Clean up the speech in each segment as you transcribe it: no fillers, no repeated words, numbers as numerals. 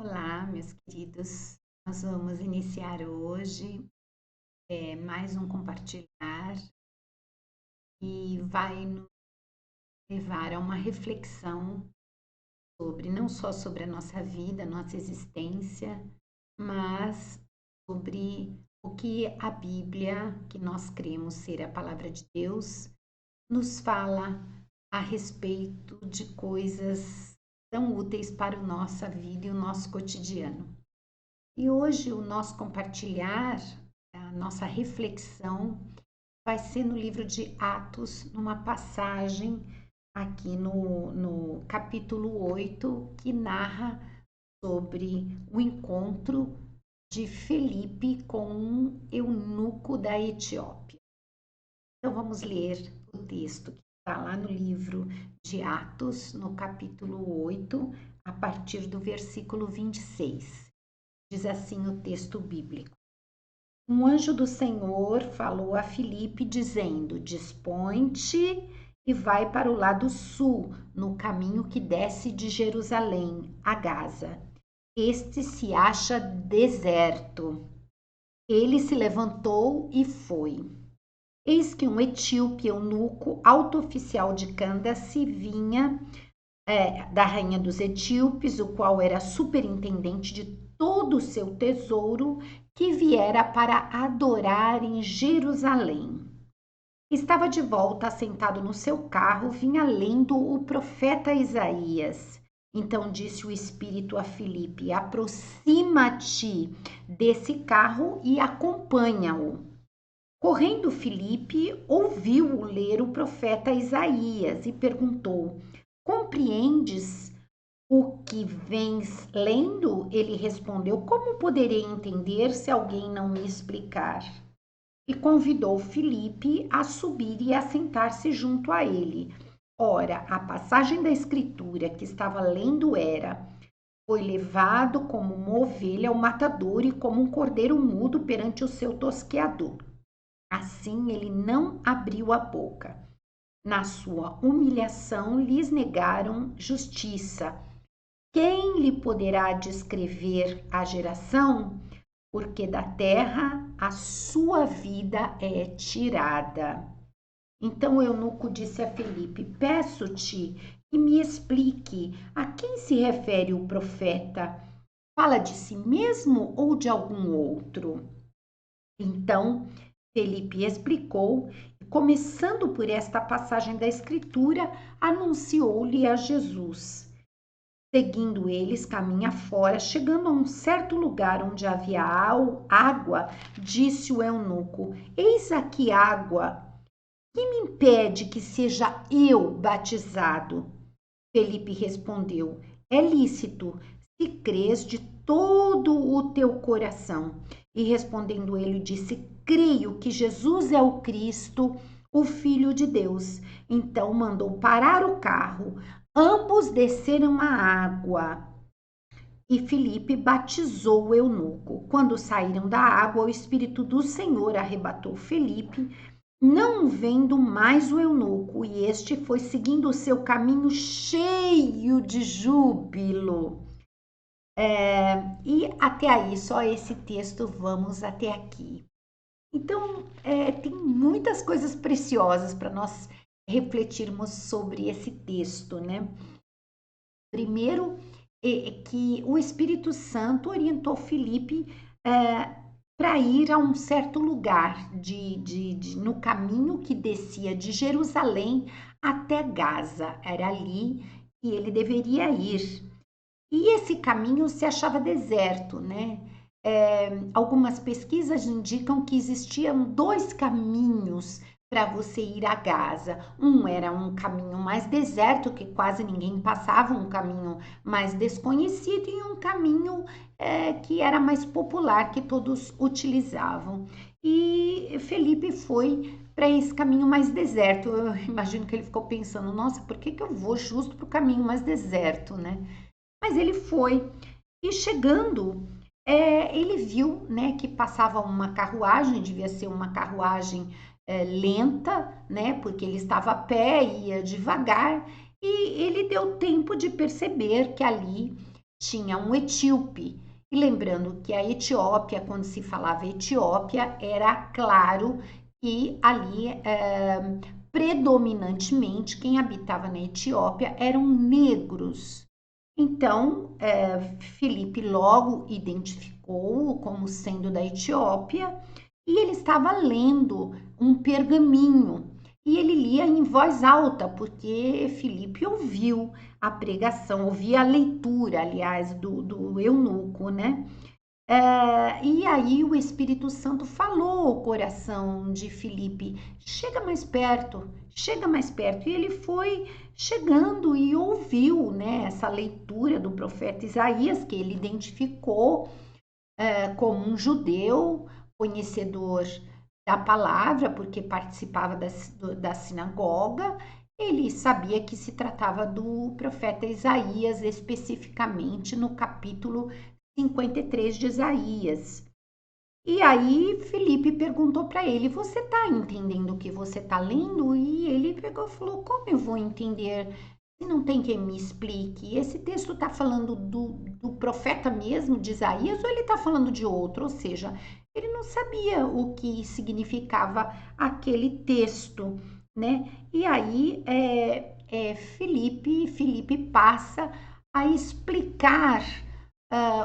Olá, meus queridos. Nós vamos iniciar hoje mais um compartilhar e vai nos levar a uma reflexão sobre não só sobre a nossa vida, nossa existência, mas sobre o que a Bíblia, que nós cremos ser a palavra de Deus, nos fala a respeito de coisas tão úteis para a nossa vida e o nosso cotidiano. E hoje o nosso compartilhar, a nossa reflexão, vai ser no livro de Atos, numa passagem aqui no capítulo 8, que narra sobre o encontro de Felipe com um eunuco da Etiópia. Então vamos ler o texto que está lá no livro de Atos, no capítulo 8, a partir do versículo 26. Diz assim o texto bíblico. Um anjo do Senhor falou a Filipe, dizendo: Dispõe-te e vai para o lado sul, no caminho que desce de Jerusalém a Gaza. Este se acha deserto. Ele se levantou e foi. Eis que um etíope eunuco, alto oficial de Candace, vinha da rainha dos etíopes, o qual era superintendente de todo o seu tesouro, que viera para adorar em Jerusalém. Estava de volta, assentado no seu carro, vinha lendo o profeta Isaías. Então disse o Espírito a Filipe: Aproxima-te desse carro e acompanha-o. Correndo Filipe, ouviu-o ler o profeta Isaías e perguntou: Compreendes o que vens lendo? Ele respondeu: Como poderei entender se alguém não me explicar? E convidou Filipe a subir e a sentar-se junto a ele. Ora, a passagem da escritura que estava lendo era: Foi levado como uma ovelha ao matador e como um cordeiro mudo perante o seu tosqueador. Assim ele não abriu a boca. Na sua humilhação lhes negaram justiça. Quem lhe poderá descrever a geração? Porque da terra a sua vida é tirada. Então o eunuco disse a Filipe: Peço-te que me explique a quem se refere o profeta. Fala de si mesmo ou de algum outro? Então Felipe explicou, e começando por esta passagem da Escritura, anunciou-lhe a Jesus. Seguindo eles, caminho afora, chegando a um certo lugar onde havia água, disse o eunuco: Eis aqui água, que me impede que seja eu batizado? Felipe respondeu: É lícito, se crês de todo o teu coração. E respondendo ele, disse: Creio que Jesus é o Cristo, o Filho de Deus. Então mandou parar o carro. Ambos desceram a água. E Filipe batizou o eunuco. Quando saíram da água, o Espírito do Senhor arrebatou Filipe, não vendo mais o eunuco, e este foi seguindo o seu caminho cheio de júbilo. E até aí, só esse texto, vamos até aqui. Então, tem muitas coisas preciosas para nós refletirmos sobre esse texto, né? Primeiro, que o Espírito Santo orientou Filipe para ir a um certo lugar no caminho que descia de Jerusalém até Gaza. Era ali que ele deveria ir. E esse caminho se achava deserto, né? Algumas pesquisas indicam que existiam dois caminhos para você ir a Gaza. Um era um caminho mais deserto, que quase ninguém passava, um caminho mais desconhecido, e um caminho que era mais popular, que todos utilizavam. E Felipe foi para esse caminho mais deserto. Eu imagino que ele ficou pensando: nossa, por que eu vou justo para o caminho mais deserto, né? Mas ele foi, e chegando, ele viu, né, que passava uma carruagem, devia ser uma carruagem lenta, né, porque ele estava a pé, ia devagar, e ele deu tempo de perceber que ali tinha um etíope. E lembrando que a Etiópia, quando se falava Etiópia, era claro que ali predominantemente quem habitava na Etiópia eram negros. Então, Filipe logo identificou-o como sendo da Etiópia e ele estava lendo um pergaminho. E ele lia em voz alta, porque Filipe ouviu a pregação, ouvia a leitura, aliás, do eunuco, né? E aí o Espírito Santo falou ao coração de Filipe: chega mais perto. E ele foi chegando e ouviu, né, essa leitura do profeta Isaías, que ele identificou como um judeu conhecedor da palavra, porque participava da sinagoga. Ele sabia que se tratava do profeta Isaías, especificamente no capítulo 53 de Isaías. E aí Felipe perguntou para ele: você está entendendo o que você está lendo? E ele pegou e falou: como eu vou entender se não tem quem me explique? Esse texto está falando do profeta mesmo, de Isaías, ou ele está falando de outro? Ou seja, ele não sabia o que significava aquele texto, né? E aí Felipe passa a explicar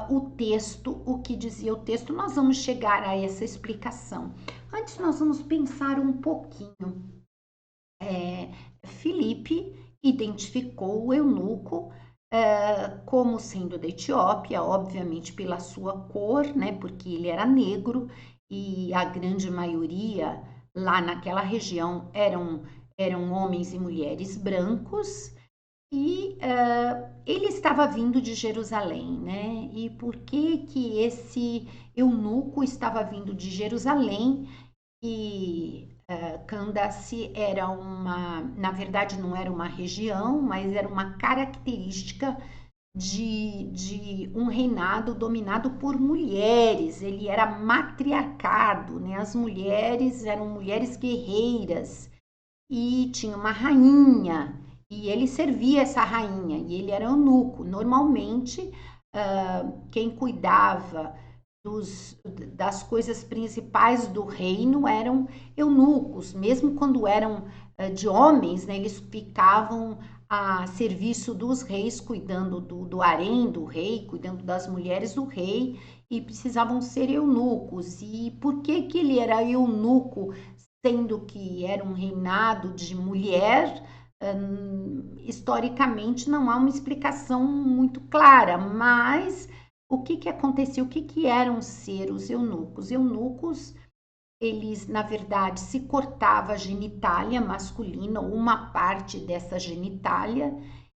o texto, o que dizia o texto. Nós vamos chegar a essa explicação. Antes, nós vamos pensar um pouquinho. Filipe identificou o eunuco como sendo da Etiópia, obviamente pela sua cor, né, porque ele era negro e a grande maioria lá naquela região eram homens e mulheres brancos. E ele estava vindo de Jerusalém, né? E por que que esse eunuco estava vindo de Jerusalém? E Candace era na verdade não era uma região, mas era uma característica de um reinado dominado por mulheres. Ele era matriarcado, né? As mulheres eram mulheres guerreiras e tinha uma rainha e ele servia essa rainha e ele era eunuco. Normalmente, quem cuidava das coisas principais do reino eram eunucos, mesmo quando eram de homens, né, eles ficavam a serviço dos reis, cuidando do harém do rei, cuidando das mulheres do rei, e precisavam ser eunucos. E por que que ele era eunuco, sendo que era um reinado de mulher? Historicamente não há uma explicação muito clara, mas o que que acontecia? O que que eram ser os eunucos? Eunucos, eles, na verdade, se cortava a genitália masculina, ou uma parte dessa genitália,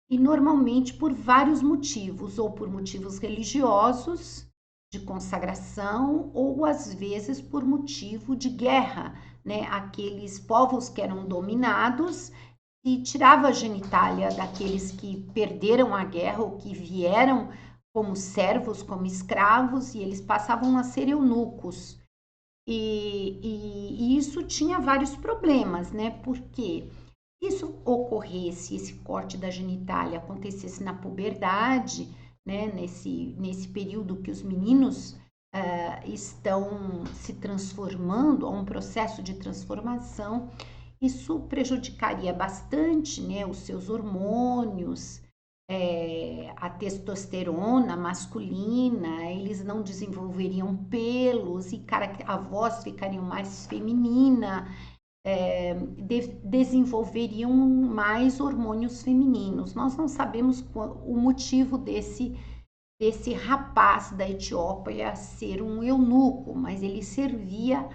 e normalmente por vários motivos, ou por motivos religiosos, de consagração, ou às vezes por motivo de guerra, né? Aqueles povos que eram dominados e tirava a genitália daqueles que perderam a guerra ou que vieram como servos, como escravos, e eles passavam a ser eunucos. E isso tinha vários problemas, né? Porque isso ocorresse, esse corte da genitália acontecesse na puberdade, né? Nesse período que os meninos estão se transformando, há um processo de transformação, isso prejudicaria bastante, né, os seus hormônios, a testosterona masculina, eles não desenvolveriam pelos e a voz ficaria mais feminina, desenvolveriam mais hormônios femininos. Nós não sabemos o motivo desse rapaz da Etiópia ser um eunuco, mas ele servia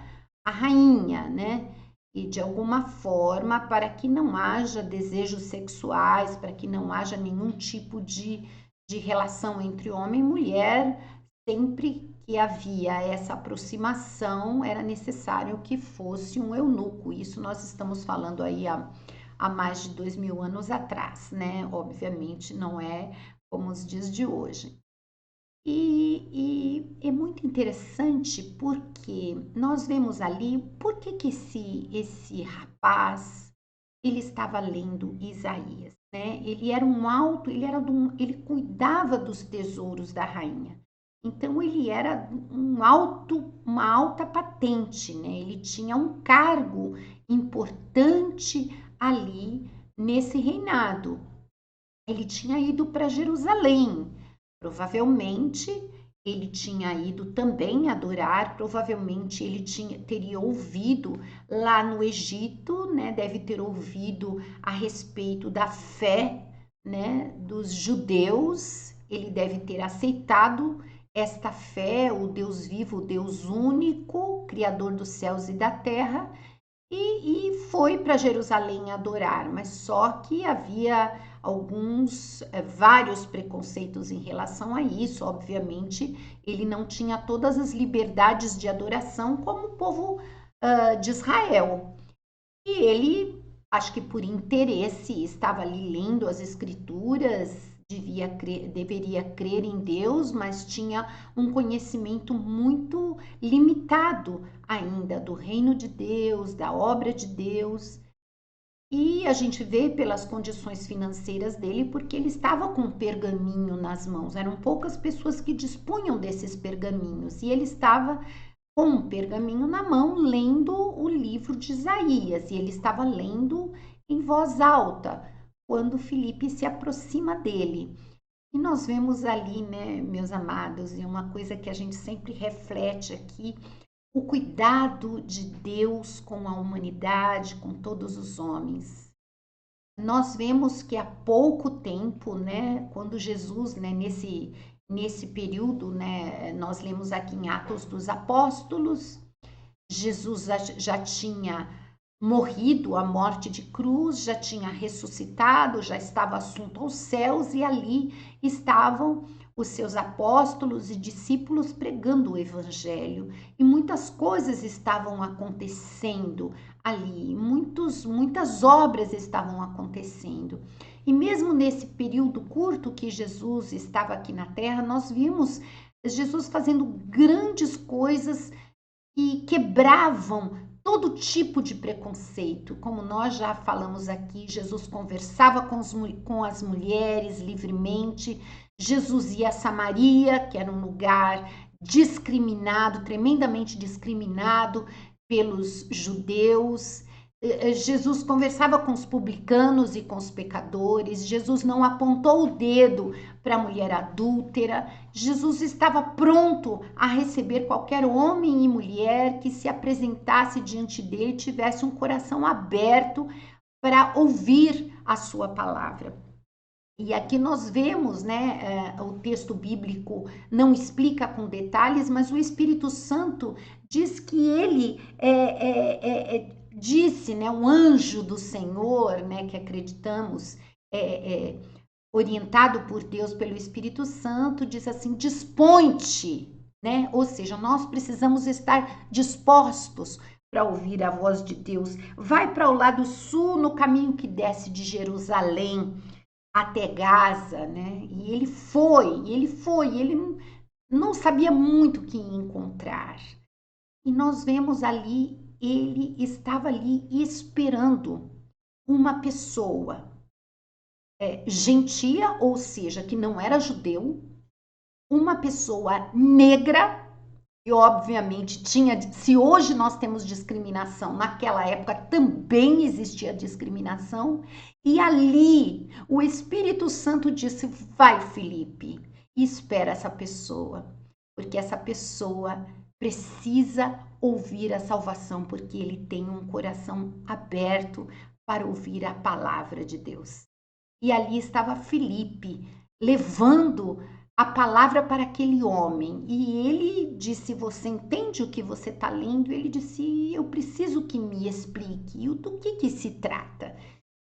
a rainha, né? E de alguma forma, para que não haja desejos sexuais, para que não haja nenhum tipo de relação entre homem e mulher, sempre que havia essa aproximação, era necessário que fosse um eunuco. Isso nós estamos falando aí há mais de 2000 anos atrás, né? Obviamente não é como os dias de hoje. E é muito interessante porque nós vemos ali por que esse rapaz ele estava lendo Isaías. né? Ele ele cuidava dos tesouros da rainha. Então ele era uma alta patente, né? Ele tinha um cargo importante ali nesse reinado. Ele tinha ido para Jerusalém. Provavelmente ele tinha ido também adorar, provavelmente ele teria ouvido lá no Egito, né? Deve ter ouvido a respeito da fé, né, dos judeus. Ele deve ter aceitado esta fé, o Deus vivo, o Deus único, Criador dos céus e da terra, e foi para Jerusalém adorar, mas só que havia vários preconceitos em relação a isso. Obviamente, ele não tinha todas as liberdades de adoração como o povo de Israel. E ele, acho que por interesse, estava ali lendo as escrituras, deveria crer em Deus, mas tinha um conhecimento muito limitado ainda do reino de Deus, da obra de Deus. E a gente vê pelas condições financeiras dele, porque ele estava com um pergaminho nas mãos. Eram poucas pessoas que dispunham desses pergaminhos. E ele estava com um pergaminho na mão, lendo o livro de Isaías. E ele estava lendo em voz alta, quando Filipe se aproxima dele. E nós vemos ali, né, meus amados, e uma coisa que a gente sempre reflete aqui, o cuidado de Deus com a humanidade, com todos os homens. Nós vemos que há pouco tempo, né, quando Jesus, né, nesse período, né, nós lemos aqui em Atos dos Apóstolos, Jesus já tinha morrido a morte de cruz, já tinha ressuscitado, já estava assunto aos céus, e ali estavam os seus apóstolos e discípulos pregando o evangelho, e muitas coisas estavam acontecendo ali, muitas obras estavam acontecendo. E mesmo nesse período curto que Jesus estava aqui na terra, nós vimos Jesus fazendo grandes coisas que quebravam todo tipo de preconceito. Como nós já falamos aqui, Jesus conversava com as mulheres livremente. Jesus ia a Samaria, que era um lugar discriminado, tremendamente discriminado pelos judeus. Jesus conversava com os publicanos e com os pecadores. Jesus não apontou o dedo para a mulher adúltera. Jesus estava pronto a receber qualquer homem e mulher que se apresentasse diante dele, tivesse um coração aberto para ouvir a sua palavra. E aqui nós vemos, né, o texto bíblico não explica com detalhes, mas o Espírito Santo diz que ele disse, né, um anjo do Senhor, né, que acreditamos, orientado por Deus pelo Espírito Santo, diz assim: dispõe-te, né? Ou seja, nós precisamos estar dispostos para ouvir a voz de Deus. Vai para o lado sul, no caminho que desce de Jerusalém até Gaza, né? E ele não sabia muito o que encontrar. E nós vemos ali, ele estava ali esperando uma pessoa gentia, ou seja, que não era judeu, uma pessoa negra, e obviamente se hoje nós temos discriminação, naquela época também existia discriminação, e ali o Espírito Santo disse: vai, Filipe, e espera essa pessoa, porque essa pessoa precisa ouvir a salvação, porque ele tem um coração aberto para ouvir a palavra de Deus. E ali estava Filipe, levando a palavra para aquele homem. E ele disse: você entende o que você está lendo? Ele disse: eu preciso que me explique do que se trata.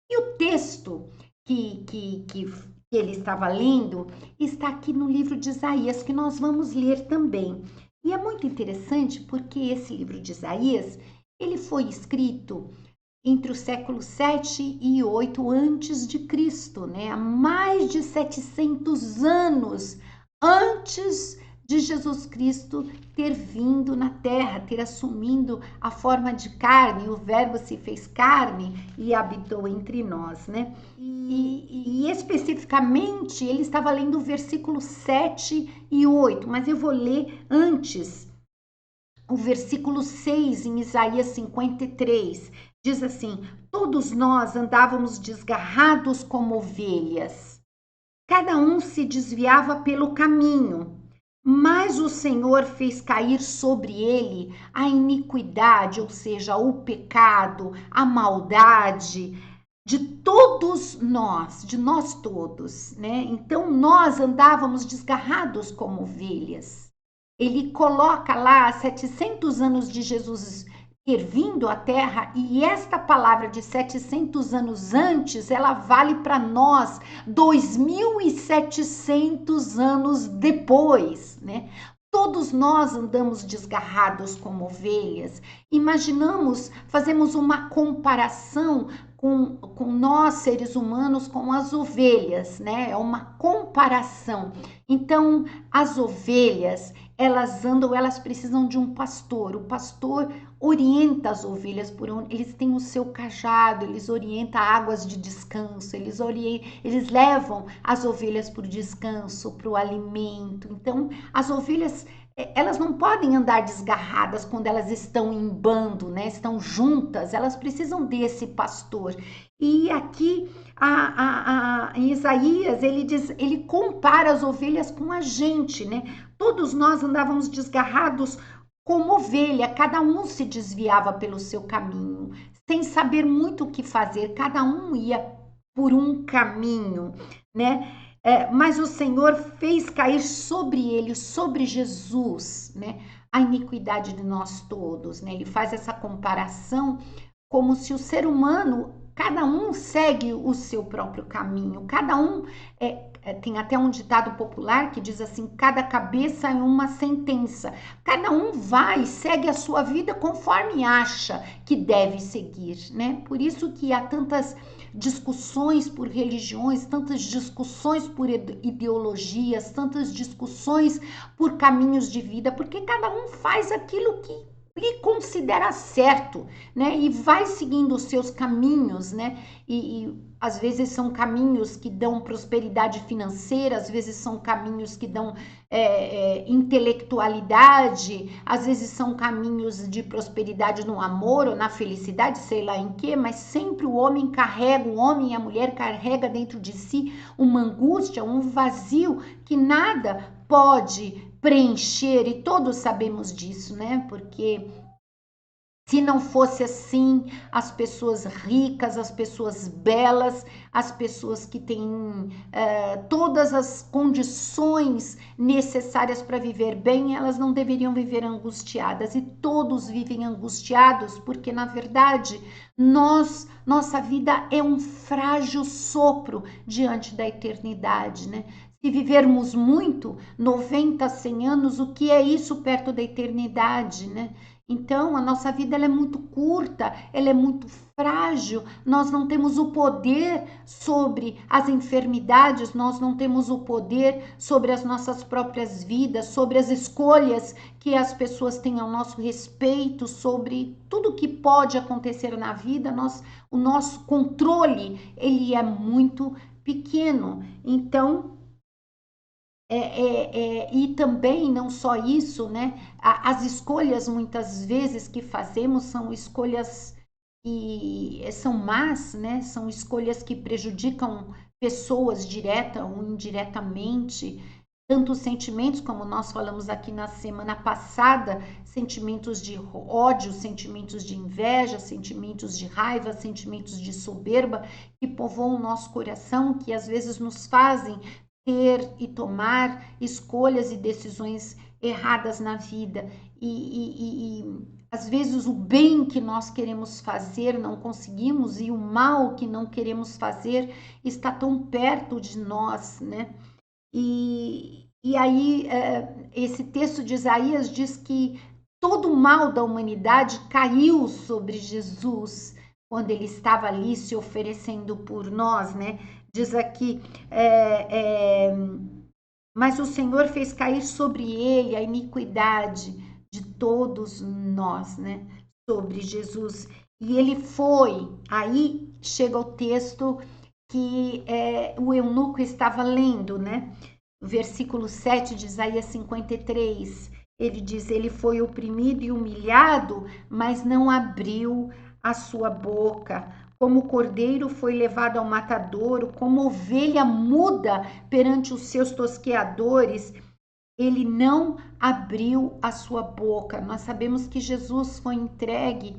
E o texto que ele estava lendo está aqui no livro de Isaías, que nós vamos ler também. E é muito interessante porque esse livro de Isaías, ele foi escrito entre o século 7 e 8 antes de Cristo, né? Há mais de 700 anos antes de Jesus Cristo ter vindo na terra, ter assumido a forma de carne, o verbo se fez carne e habitou entre nós, né? E especificamente ele estava lendo o versículo 7 e 8, mas eu vou ler antes o versículo 6 em Isaías 53. Diz assim: todos nós andávamos desgarrados como ovelhas, cada um se desviava pelo caminho, mas o Senhor fez cair sobre ele a iniquidade, ou seja, o pecado, a maldade de todos nós, de nós todos, né? Então nós andávamos desgarrados como ovelhas. Ele coloca lá 700 anos de Jesus ter vindo à Terra, e esta palavra de 700 anos antes, ela vale para nós 2.700 anos depois, né? Todos nós andamos desgarrados como ovelhas. Imaginamos, fazemos uma comparação com nós, seres humanos, com as ovelhas, né? É uma comparação. Então, as ovelhas, elas andam, elas precisam de um pastor. O pastor orienta as ovelhas por onde eles têm o seu cajado, eles orientam águas de descanso, eles levam as ovelhas para o descanso, para o alimento. Então, as ovelhas, elas não podem andar desgarradas quando elas estão em bando, né? Estão juntas, elas precisam desse pastor. E aqui em Isaías ele compara as ovelhas com a gente, né? Todos nós andávamos desgarrados como ovelha, cada um se desviava pelo seu caminho, sem saber muito o que fazer, cada um ia por um caminho, né? Mas o Senhor fez cair sobre ele, sobre Jesus, né? A iniquidade de nós todos, né? Ele faz essa comparação como se o ser humano, cada um segue o seu próprio caminho, cada um tem até um ditado popular que diz assim: cada cabeça é uma sentença. Cada um vai, segue a sua vida conforme acha que deve seguir, né? Por isso que há tantas discussões por religiões, tantas discussões por ideologias, tantas discussões por caminhos de vida, porque cada um faz aquilo que lhe considera certo, né? E vai seguindo os seus caminhos, né? E às vezes são caminhos que dão prosperidade financeira, às vezes são caminhos que dão intelectualidade, às vezes são caminhos de prosperidade no amor ou na felicidade, sei lá em quê, mas sempre o homem e a mulher carrega dentro de si uma angústia, um vazio que nada pode preencher, e todos sabemos disso, né? Porque se não fosse assim, as pessoas ricas, as pessoas belas, as pessoas que têm todas as condições necessárias para viver bem, elas não deveriam viver angustiadas. E todos vivem angustiados porque, na verdade, nossa vida é um frágil sopro diante da eternidade, né? Se vivermos muito, 90, 100 anos, o que é isso perto da eternidade, né? Então, a nossa vida ela é muito curta, ela é muito frágil, nós não temos o poder sobre as enfermidades, nós não temos o poder sobre as nossas próprias vidas, sobre as escolhas que as pessoas têm ao nosso respeito, sobre tudo que pode acontecer na vida, o nosso controle, ele é muito pequeno. Então, e também não só isso, né? As escolhas muitas vezes que fazemos são escolhas que são más, né? São escolhas que prejudicam pessoas direta ou indiretamente. Tantos sentimentos, como nós falamos aqui na semana passada, sentimentos de ódio, sentimentos de inveja, sentimentos de raiva, sentimentos de soberba, que povoam o nosso coração, que às vezes nos fazem ter e tomar escolhas e decisões erradas na vida. E às vezes o bem que nós queremos fazer não conseguimos, e o mal que não queremos fazer está tão perto de nós, né? E aí esse texto de Isaías diz que todo o mal da humanidade caiu sobre Jesus quando ele estava ali se oferecendo por nós, né? Diz aqui, mas o Senhor fez cair sobre ele a iniquidade de todos nós, né? Sobre Jesus. E ele foi, aí chega o texto que o eunuco estava lendo, né? O versículo 7 de Isaías 53, ele diz, ele foi oprimido e humilhado, mas não abriu a sua boca. Como cordeiro foi levado ao matadouro, como ovelha muda perante os seus tosqueadores, ele não abriu a sua boca. Nós sabemos que Jesus foi entregue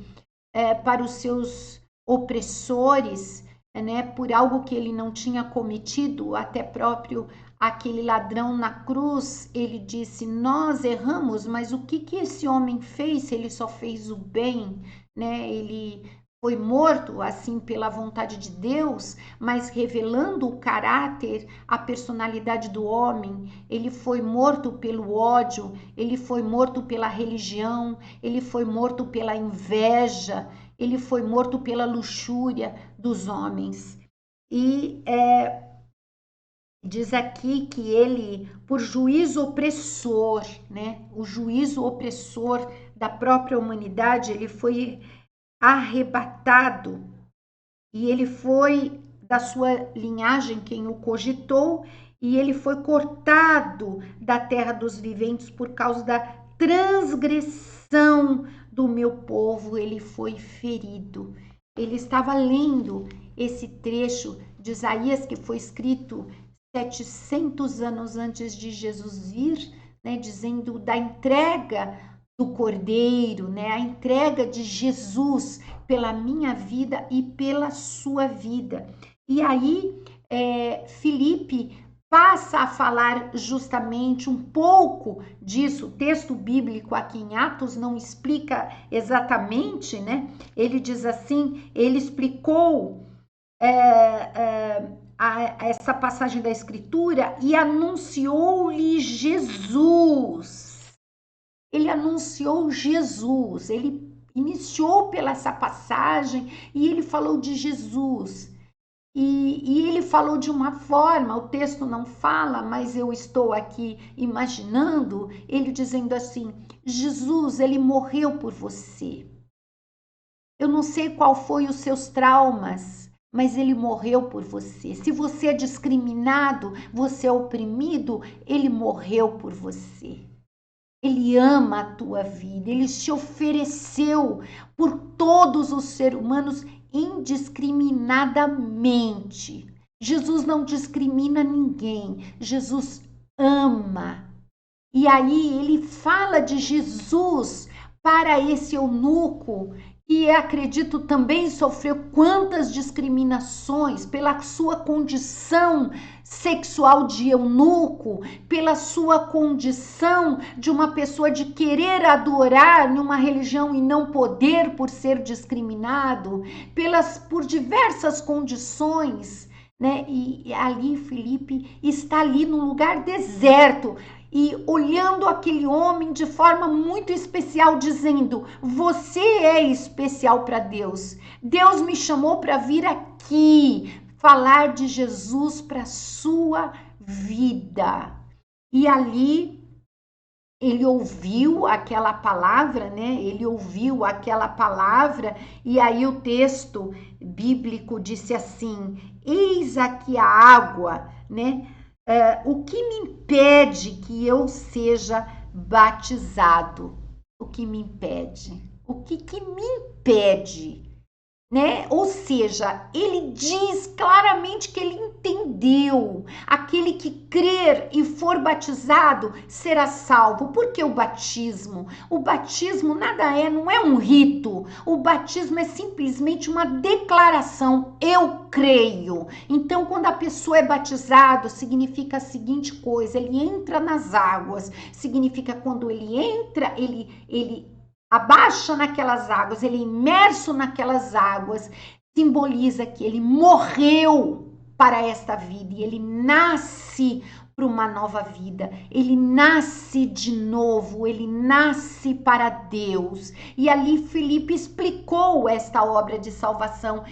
para os seus opressores, né, por algo que ele não tinha cometido, até próprio aquele ladrão na cruz, ele disse, nós erramos, mas o que esse homem fez? Ele só fez o bem, né? Ele foi morto assim pela vontade de Deus, mas revelando o caráter, a personalidade do homem. Ele foi morto pelo ódio, ele foi morto pela religião, ele foi morto pela inveja, ele foi morto pela luxúria dos homens. E diz aqui que ele, por juízo opressor, né? O juízo opressor da própria humanidade, ele foi arrebatado e ele foi da sua linhagem quem o cogitou e ele foi cortado da terra dos viventes por causa da transgressão do meu povo, ele foi ferido. Ele estava lendo esse trecho de Isaías que foi escrito 700 anos antes de Jesus vir, né, dizendo da entrega do Cordeiro, né, a entrega de Jesus pela minha vida e pela sua vida. E aí, Filipe passa a falar justamente um pouco disso. O texto bíblico aqui em Atos não explica exatamente, né? Ele diz assim, ele explicou essa passagem da Escritura e anunciou-lhe Jesus. Ele anunciou Jesus, ele iniciou pela essa passagem e ele falou de Jesus. E ele falou de uma forma, o texto não fala, mas eu estou aqui imaginando ele dizendo assim, Jesus, ele morreu por você. Eu não sei qual foi os seus traumas, mas ele morreu por você. Se você é discriminado, você é oprimido, ele morreu por você. Ele ama a tua vida, ele se ofereceu por todos os seres humanos indiscriminadamente. Jesus não discrimina ninguém, Jesus ama. E aí ele fala de Jesus para esse eunuco que acredito também sofreu quantas discriminações pela sua condição sexual de eunuco, pela sua condição de uma pessoa de querer adorar numa religião e não poder por ser discriminado, por diversas condições, né? E ali Filipe está ali num lugar deserto, e olhando aquele homem de forma muito especial, dizendo, você é especial para Deus. Deus me chamou para vir aqui falar de Jesus para sua vida. E ali ele ouviu aquela palavra, né? Ele ouviu aquela palavra e aí o texto bíblico disse assim, eis aqui a água, né? O que me impede que eu seja batizado? O que me impede? O que me impede? Né? Ou seja, ele diz claramente que ele entendeu. Aquele que crer e for batizado será salvo. Por que o batismo? O batismo nada é, não é um rito. O batismo é simplesmente uma declaração. Eu creio. Então, quando a pessoa é batizado, significa a seguinte coisa: ele entra nas águas. Significa quando ele entra, ele abaixa naquelas águas, ele é imerso naquelas águas, simboliza que ele morreu para esta vida e ele nasce para uma nova vida, ele nasce de novo, ele nasce para Deus. E ali Filipe explicou esta obra de salvação,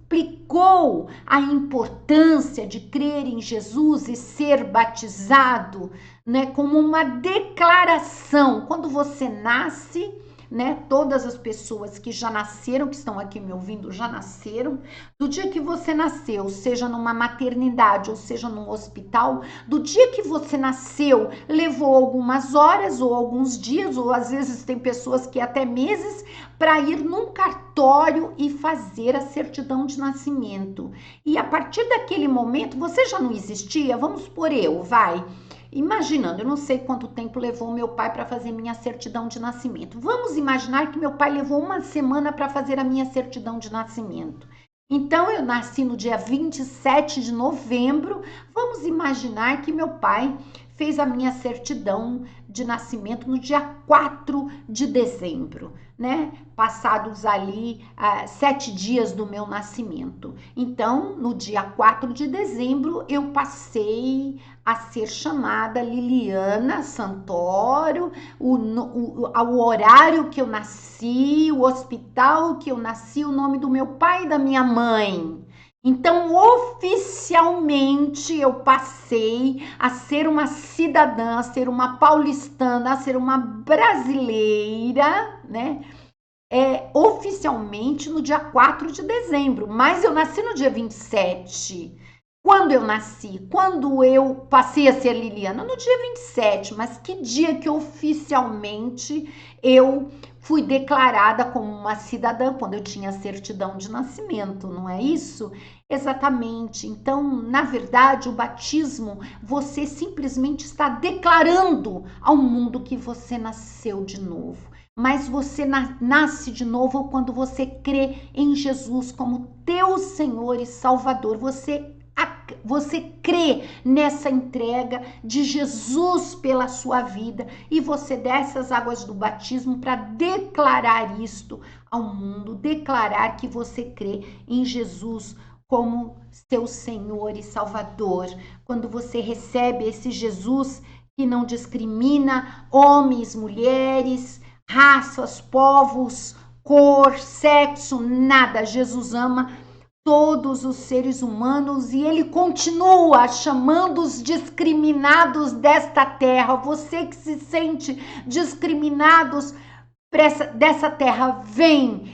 explicou a importância de crer em Jesus e ser batizado, né, como uma declaração. Quando você nasce, né, todas as pessoas que já nasceram, que estão aqui me ouvindo, já nasceram, do dia que você nasceu, seja numa maternidade ou seja num hospital, do dia que você nasceu, levou algumas horas ou alguns dias, ou às vezes tem pessoas que até meses, para ir num cartório e fazer a certidão de nascimento. E a partir daquele momento, você já não existia, vamos supor imaginando, eu não sei quanto tempo levou meu pai para fazer minha certidão de nascimento. Vamos imaginar que meu pai levou uma semana para fazer a minha certidão de nascimento. Então, eu nasci no dia 27 de novembro. Vamos imaginar que meu pai fez a minha certidão de nascimento no dia 4 de dezembro, né? Passados ali 7 dias do meu nascimento. Então, no dia 4 de dezembro, eu passei a ser chamada Liliana Santoro, o horário que eu nasci, o hospital que eu nasci, o nome do meu pai e da minha mãe. Então, oficialmente, eu passei a ser uma cidadã, a ser uma paulistana, a ser uma brasileira, né? Oficialmente no dia 4 de dezembro, mas eu nasci no dia 27. Quando eu nasci? Quando eu passei a ser Liliana? No dia 27, mas que dia que oficialmente eu fui declarada como uma cidadã, quando eu tinha certidão de nascimento, não é isso? Exatamente. Então, na verdade, o batismo, você simplesmente está declarando ao mundo que você nasceu de novo. Mas você nasce de novo quando você crê em Jesus como teu Senhor e Salvador. Você crê nessa entrega de Jesus pela sua vida e você desce as águas do batismo para declarar isto ao mundo, declarar que você crê em Jesus como seu Senhor e Salvador. Quando você recebe esse Jesus que não discrimina homens, mulheres, raças, povos, cor, sexo, nada. Jesus ama todos os seres humanos e ele continua chamando os discriminados desta terra. Você que se sente discriminados dessa terra,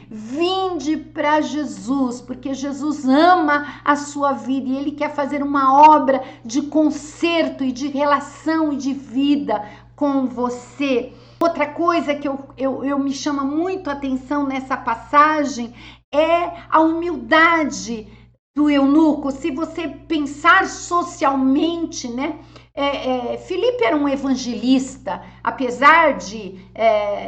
vinde para Jesus, porque Jesus ama a sua vida e ele quer fazer uma obra de conserto e de relação e de vida com você. Outra coisa que eu me chama muito a atenção nessa passagem é a humildade do eunuco. Se você pensar socialmente, né? Filipe era um evangelista, apesar de,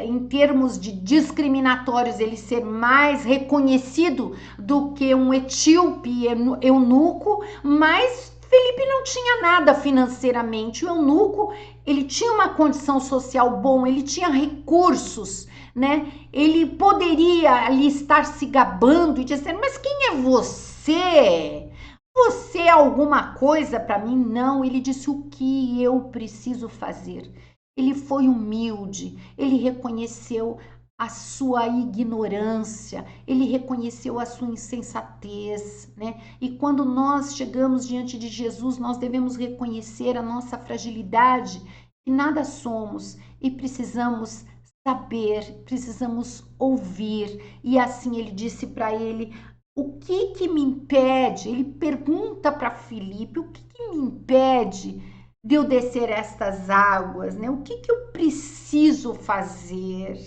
em termos de discriminatórios, ele ser mais reconhecido do que um etíope eunuco, mas Filipe não tinha nada financeiramente. O eunuco, ele tinha uma condição social boa, ele tinha recursos, né? Ele poderia ali estar se gabando e dizendo, mas quem é você? Você é alguma coisa para mim? Não, ele disse o que eu preciso fazer. Ele foi humilde, ele reconheceu a sua ignorância, ele reconheceu a sua insensatez, né? E quando nós chegamos diante de Jesus, nós devemos reconhecer a nossa fragilidade, que nada somos e precisamos saber, precisamos ouvir. E assim ele disse para ele, o que me impede? Ele pergunta para Filipe, o que me impede de eu descer estas águas, né? O que eu preciso fazer?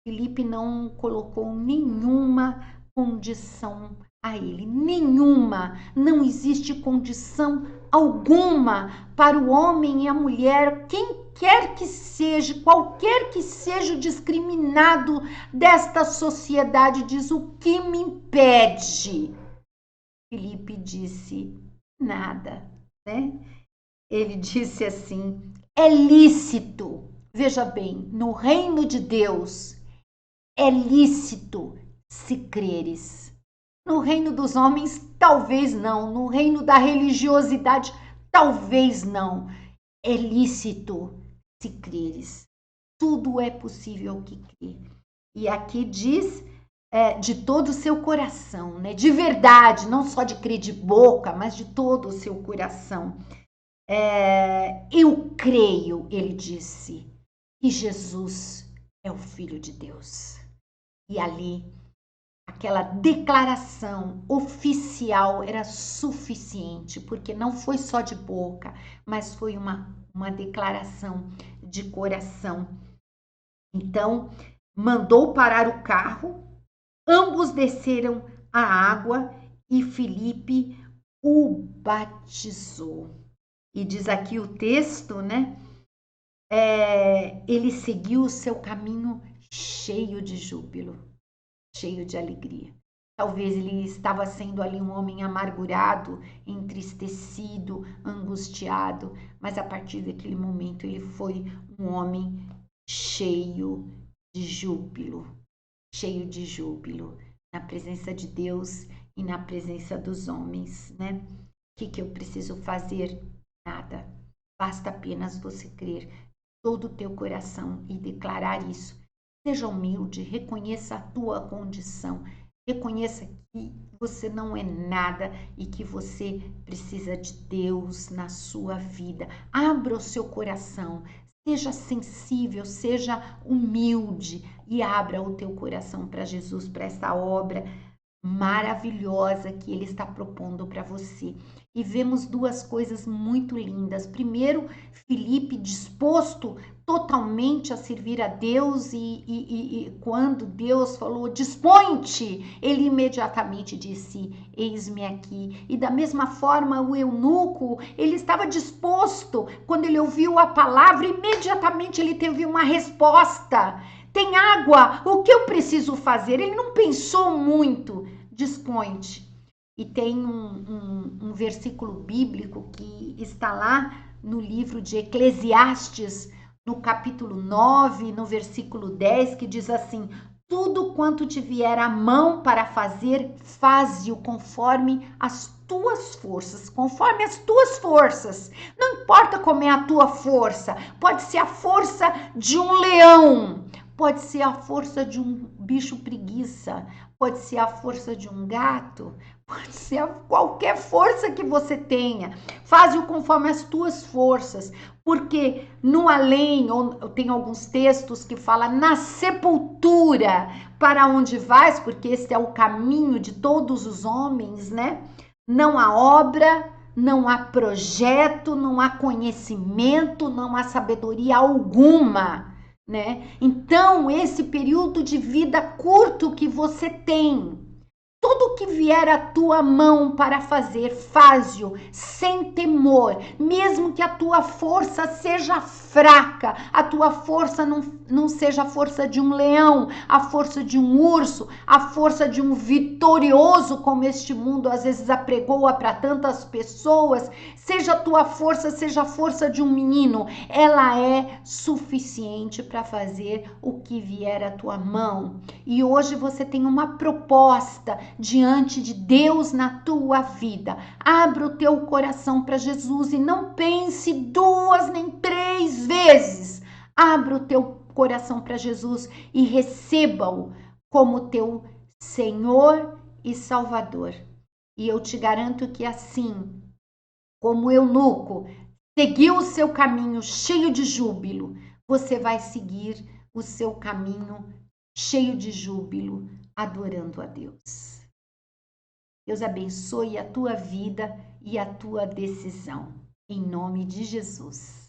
Filipe não colocou nenhuma condição a ele, nenhuma. Não existe condição alguma para o homem e a mulher, quem quer que seja, qualquer que seja o discriminado desta sociedade, diz o que me impede. Filipe disse nada, né? Ele disse assim, é lícito, veja bem, no reino de Deus, é lícito se creres. No reino dos homens, talvez não. No reino da religiosidade, talvez não. É lícito se creres. Tudo é possível que crê. E aqui diz de todo o seu coração, né? De verdade, não só de crer de boca, mas de todo o seu coração. Eu creio, ele disse, que Jesus é o Filho de Deus. E ali, aquela declaração oficial era suficiente, porque não foi só de boca, mas foi uma declaração de coração. Então, mandou parar o carro, ambos desceram a água e Filipe o batizou. E diz aqui o texto, né? Ele seguiu o seu caminho cheio de júbilo, cheio de alegria. Talvez ele estava sendo ali um homem amargurado, entristecido, angustiado, mas a partir daquele momento ele foi um homem cheio de júbilo, na presença de Deus e na presença dos homens, né? O que eu preciso fazer? Nada. Basta apenas você crer todo o teu coração e declarar isso. Seja humilde, reconheça a tua condição, reconheça que você não é nada e que você precisa de Deus na sua vida. Abra o seu coração, seja sensível, seja humilde e abra o teu coração para Jesus, para essa obra maravilhosa que ele está propondo para você. E vemos duas coisas muito lindas. Primeiro, Filipe disposto totalmente a servir a Deus e quando Deus falou, dispõe-te, ele imediatamente disse, eis-me aqui. E da mesma forma, o eunuco, ele estava disposto, quando ele ouviu a palavra, imediatamente ele teve uma resposta. Tem água, o que eu preciso fazer? Ele não pensou muito, dispõe-te. E tem um versículo bíblico que está lá no livro de Eclesiastes, no capítulo 9, no versículo 10, que diz assim, tudo quanto te vier à mão para fazer, faze-o conforme as tuas forças, conforme as tuas forças. Não importa como é a tua força, pode ser a força de um leão, pode ser a força de um bicho preguiça, pode ser a força de um gato, pode ser qualquer força que você tenha. Faz-o conforme as tuas forças, porque no além, tem alguns textos que falam na sepultura, para onde vais, porque esse é o caminho de todos os homens, né? Não há obra, não há projeto, não há conhecimento, não há sabedoria alguma, né? Então, esse período de vida curto que você tem, tudo que vier à tua mão para fazer, faz-o sem temor, mesmo que a tua força seja fraca, a tua força não seja a força de um leão, a força de um urso, a força de um vitorioso, como este mundo às vezes apregoa para tantas pessoas, seja a tua força, seja a força de um menino, ela é suficiente para fazer o que vier à tua mão. E hoje você tem uma proposta diante de Deus na tua vida. Abra o teu coração para Jesus e não pense 2 nem 3 vezes. Abra o teu coração para Jesus e receba-o como teu Senhor e Salvador. E eu te garanto que assim, como eunuco, seguiu o seu caminho cheio de júbilo, você vai seguir o seu caminho cheio de júbilo, adorando a Deus. Deus abençoe a tua vida e a tua decisão. Em nome de Jesus.